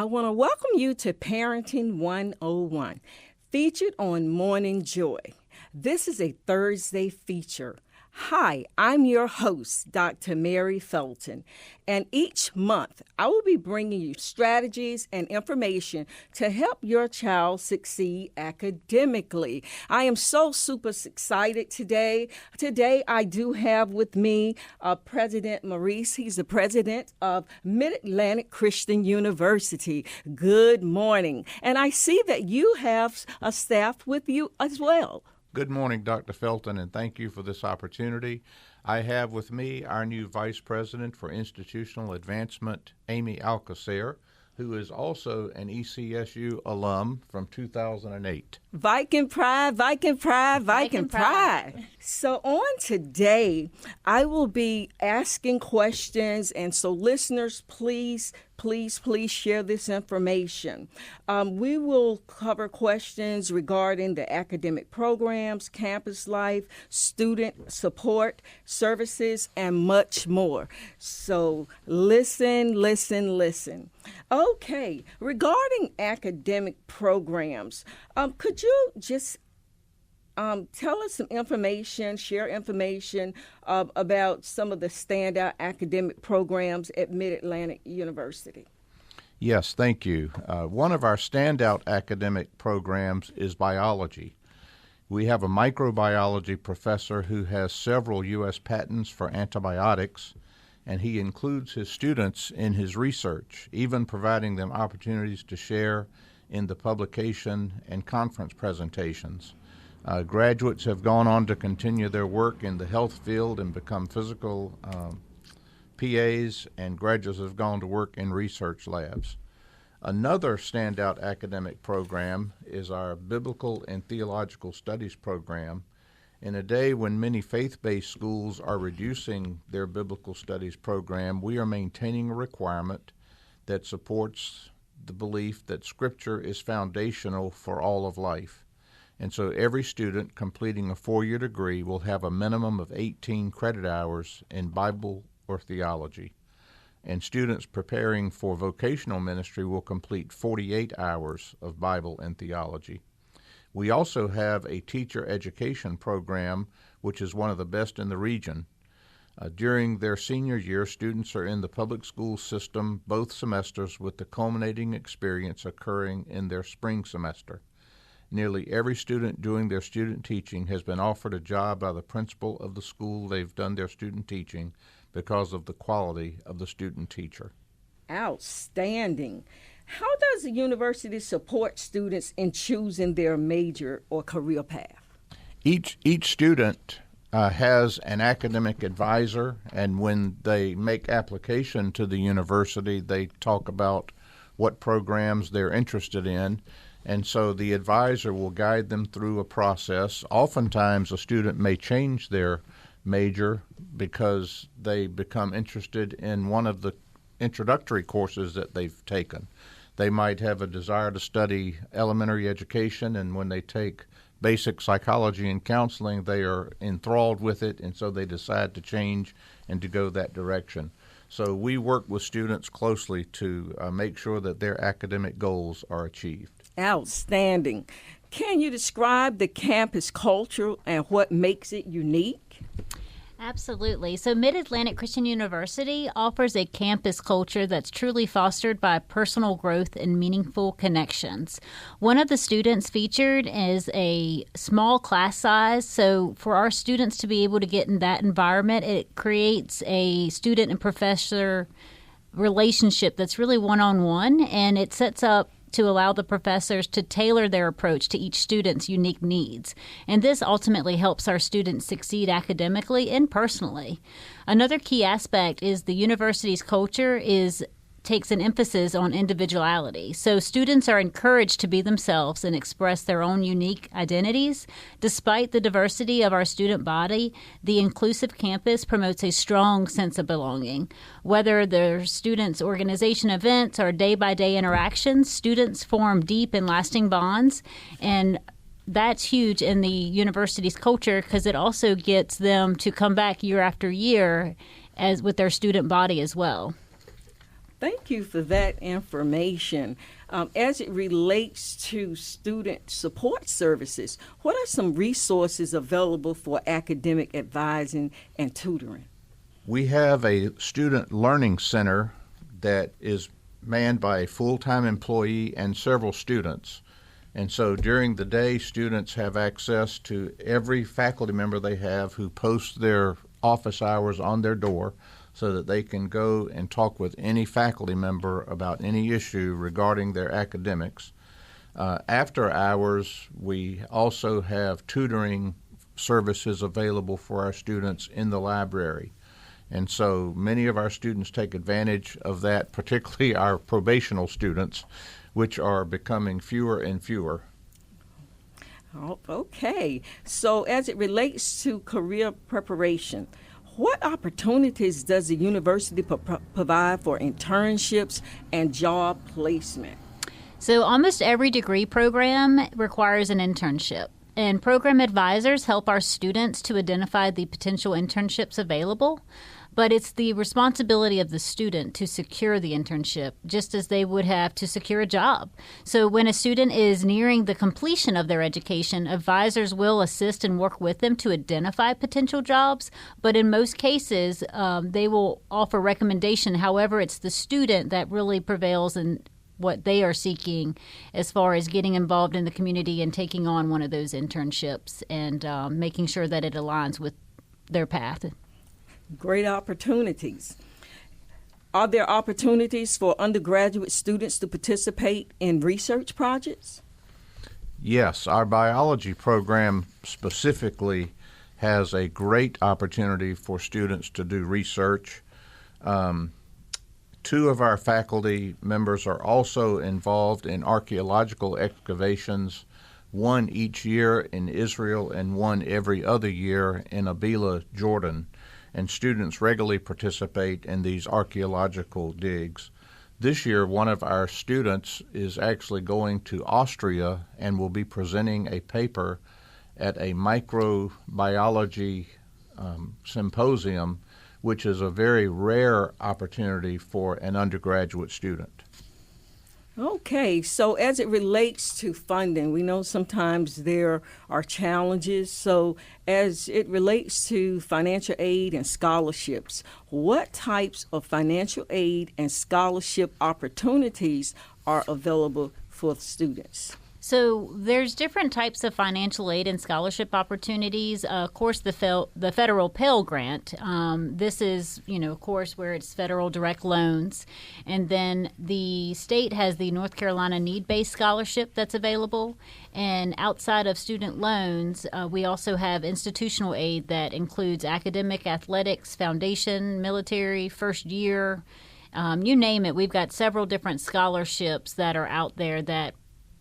I want to welcome you to Parenting 101, featured on Morning Joy. This is a Thursday feature. Hi, I'm your host, Dr. Mary Felton, and each month I will be bringing you strategies and information to help your child succeed academically. I am so super excited today. Today I do have with me President Maurice. He's the president of Mid-Atlantic Christian University. Good morning. And I see that you have a staff with you as well. Good morning, Dr. Felton, and thank you for this opportunity. I have with me our new Vice President for Institutional Advancement, Amy Alcacer, who is also an ECSU alum from 2008. Viking pride, Viking pride, Viking pride. So on today, I will be asking questions, and so listeners, please share this information. We will cover questions regarding the academic programs, campus life, student support services, and much more. So listen. Okay, regarding academic programs, could you just tell us some information, share information about some of the standout academic programs at Mid-Atlantic University? Yes, thank you. One of our standout academic programs is biology. We have a microbiology professor who has several U.S. patents for antibiotics, and he includes his students in his research, even providing them opportunities to share in the publication and conference presentations. Graduates have gone on to continue their work in the health field and become physical PAs, and graduates have gone to work in research labs. Another standout academic program is our Biblical and Theological Studies program. In a day when many faith-based schools are reducing their biblical studies program, we are maintaining a requirement that supports the belief that Scripture is foundational for all of life. And so every student completing a four-year degree will have a minimum of 18 credit hours in Bible or theology. And students preparing for vocational ministry will complete 48 hours of Bible and theology. We also have a teacher education program, which is one of the best in the region. During their senior year, students are in the public school system both semesters, with the culminating experience occurring in their spring semester. Nearly every student doing their student teaching has been offered a job by the principal of the school they've done their student teaching because of the quality of the student teacher. Outstanding. How does the university support students in choosing their major or career path? Each student has an academic advisor, and when they make application to the university, they talk about what programs they're interested in. And so the advisor will guide them through a process. Oftentimes, a student may change their major because they become interested in one of the introductory courses that they've taken. They might have a desire to study elementary education, and when they take basic psychology and counseling, they are enthralled with it, and so they decide to change and to go that direction. So we work with students closely to make sure that their academic goals are achieved. Outstanding. Can you describe the campus culture and what makes it unique? Absolutely. So Mid-Atlantic Christian University offers a campus culture that's truly fostered by personal growth and meaningful connections. One of the students featured is a small class size. So for our students to be able to get in that environment, it creates a student and professor relationship that's really one-on-one, and it sets up to allow the professors to tailor their approach to each student's unique needs. And this ultimately helps our students succeed academically and personally. Another key aspect is the university's culture takes an emphasis on individuality. So students are encouraged to be themselves and express their own unique identities. Despite the diversity of our student body, the inclusive campus promotes a strong sense of belonging. Whether they're students' organization events or day-by-day interactions, students form deep and lasting bonds, and that's huge in the university's culture because it also gets them to come back year after year as with their student body as well. Thank you for that information. As it relates to student support services, what are some resources available for academic advising and tutoring? We have a student learning center that is manned by a full-time employee and several students. And so during the day, students have access to every faculty member they have who posts their office hours on their door so that they can go and talk with any faculty member about any issue regarding their academics. After hours, we also have tutoring services available for our students in the library. And so many of our students take advantage of that, particularly our probational students, which are becoming fewer and fewer. Oh, okay. So as it relates to career preparation, what opportunities does the university provide for internships and job placement? So almost every degree program requires an internship. And program advisors help our students to identify the potential internships available. But it's the responsibility of the student to secure the internship, just as they would have to secure a job. So when a student is nearing the completion of their education, advisors will assist and work with them to identify potential jobs. But in most cases, they will offer recommendation. However, it's the student that really prevails in what they are seeking as far as getting involved in the community and taking on one of those internships and making sure that it aligns with their path. Great opportunities. Are there opportunities for undergraduate students to participate in research projects? Yes, our biology program specifically has a great opportunity for students to do research. Two of our faculty members are also involved in archaeological excavations, one each year in Israel and one every other year in Abila, Jordan. And students regularly participate in these archaeological digs. This year, one of our students is actually going to Austria and will be presenting a paper at a microbiology symposium, which is a very rare opportunity for an undergraduate student. Okay, so as it relates to funding, we know sometimes there are challenges. So as it relates to financial aid and scholarships, what types of financial aid and scholarship opportunities are available for students? So there's different types of financial aid and scholarship opportunities. Of course, the federal Pell Grant. This is, of course, where it's federal direct loans. And then the state has the North Carolina Need-Based Scholarship that's available. And outside of student loans, we also have institutional aid that includes academic, athletics, foundation, military, first year. You name it. We've got several different scholarships that are out there that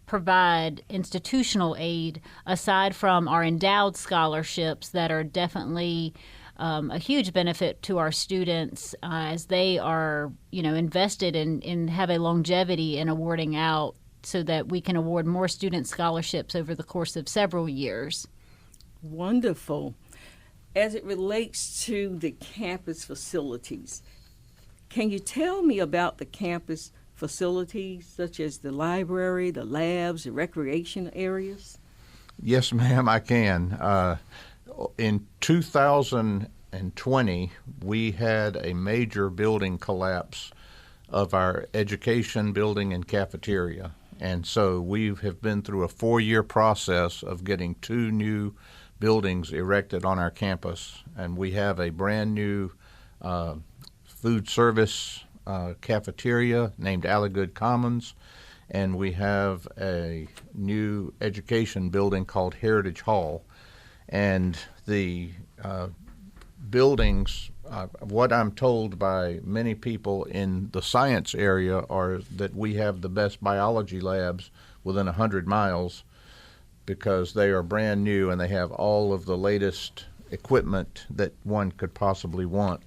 provide institutional aid aside from our endowed scholarships that are definitely a huge benefit to our students as they are, invested and have a longevity in awarding out so that we can award more student scholarships over the course of several years. Wonderful. As it relates to the campus facilities, can you tell me about the campus facilities such as the library, the labs, the recreation areas? Yes, ma'am, I can. In 2020, we had a major building collapse of our education building and cafeteria. And so we have been through a 4-year process of getting 2 new buildings erected on our campus. And we have a brand new food service cafeteria named Allagood Commons, and we have a new education building called Heritage Hall. And the buildings, what I'm told by many people in the science area are that we have the best biology labs within 100 miles because they are brand new and they have all of the latest equipment that one could possibly want.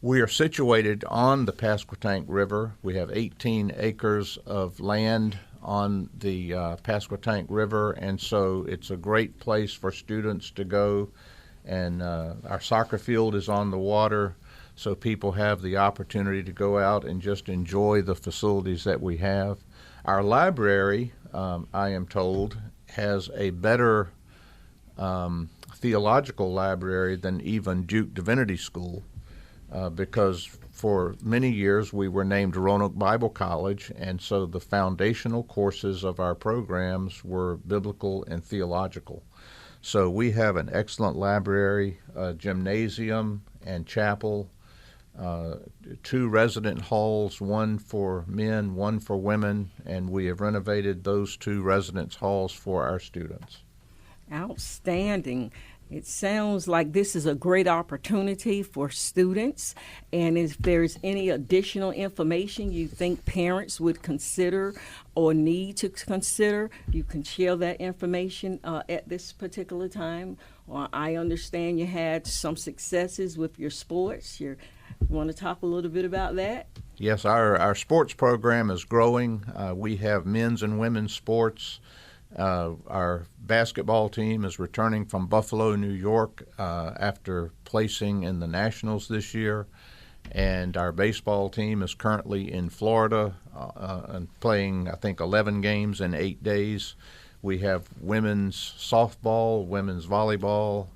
We are situated on the Pasquotank River. We have 18 acres of land on the Pasquotank River, and so it's a great place for students to go. And our soccer field is on the water. so people have the opportunity to go out and just enjoy the facilities that we have. Our library, I am told, has a better theological library than even Duke Divinity School, because for many years we were named Roanoke Bible College, and so the foundational courses of our programs were biblical and theological. So we have an excellent library, gymnasium and chapel, 2 resident halls, one for men, one for women, and we have renovated those 2 residence halls for our students. Outstanding. It sounds like this is a great opportunity for students, and if there's any additional information you think parents would consider or need to consider, you can share that information at this particular time. I understand you had some successes with your sports. You want to talk a little bit about that? Yes, our sports program is growing. We have men's and women's sports. Our basketball team is returning from Buffalo, New York, after placing in the Nationals this year. And our baseball team is currently in Florida and playing, I think, 11 games in 8 days. We have women's softball, women's volleyball,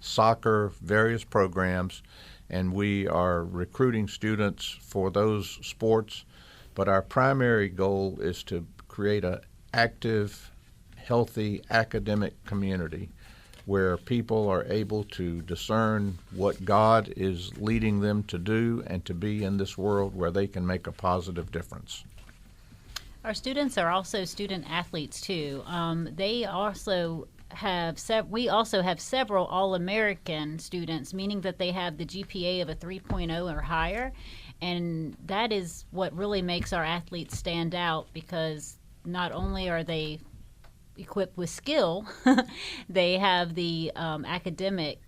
soccer, various programs, and we are recruiting students for those sports. But our primary goal is to create an active, healthy academic community where people are able to discern what God is leading them to do and to be in this world where they can make a positive difference. Our students are also student athletes too. We also have several All-American students, meaning that they have the GPA of a 3.0 or higher, and that is what really makes our athletes stand out, because not only are they equipped with skill, they have the academic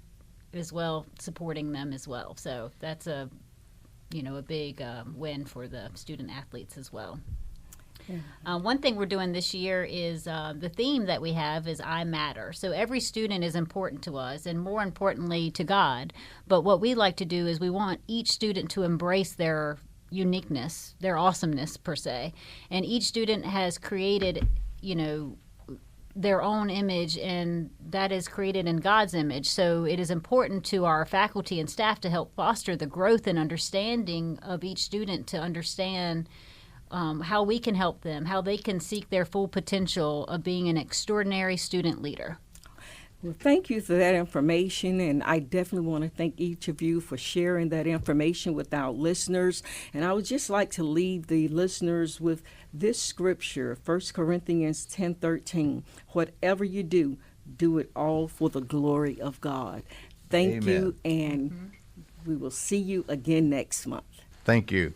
as well supporting them as well. So that's a big win for the student athletes as well. Yeah. One thing we're doing this year is the theme that we have is I Matter. So every student is important to us, and more importantly to God. But what we like to do is we want each student to embrace their uniqueness, their awesomeness per se. And each student has created, their own image, and that is created in God's image. So it is important to our faculty and staff to help foster the growth and understanding of each student, to understand how we can help them, how they can seek their full potential of being an extraordinary student leader. Well, thank you for that information, and I definitely want to thank each of you for sharing that information with our listeners. And I would just like to leave the listeners with this scripture, 1 Corinthians 10:13. Whatever you do, do it all for the glory of God. Thank Amen. you, and we will see you again next month. Thank you.